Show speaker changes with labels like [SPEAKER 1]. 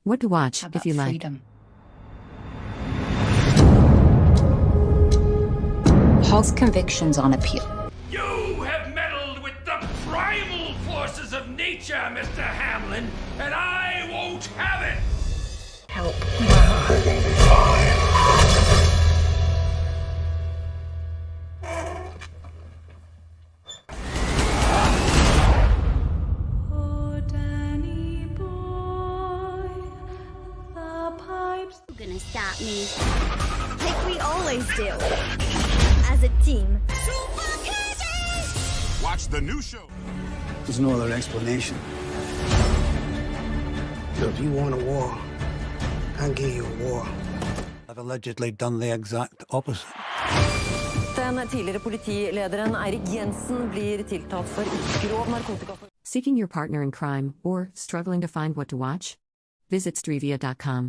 [SPEAKER 1] What to watch, if you like.
[SPEAKER 2] Freedom. Paul's convictions on appeal.
[SPEAKER 3] You have meddled with the primal forces of nature, Mr. Hamlin, and I won't have it!
[SPEAKER 2] Help.
[SPEAKER 4] They're gonna be fine.
[SPEAKER 5] Gonna stop me. Like we always do. As a team. Superkitties!
[SPEAKER 6] Watch the new show.
[SPEAKER 7] There's no other explanation.
[SPEAKER 8] So if you want a war, I'll give you a war.
[SPEAKER 7] I've allegedly done the exact opposite.
[SPEAKER 9] Den tidligere politilederen Eirik Jensen blir tiltalt for grov narkotika.
[SPEAKER 1] Seeking your partner in crime or struggling to find what to watch? Visit Stryvia.com.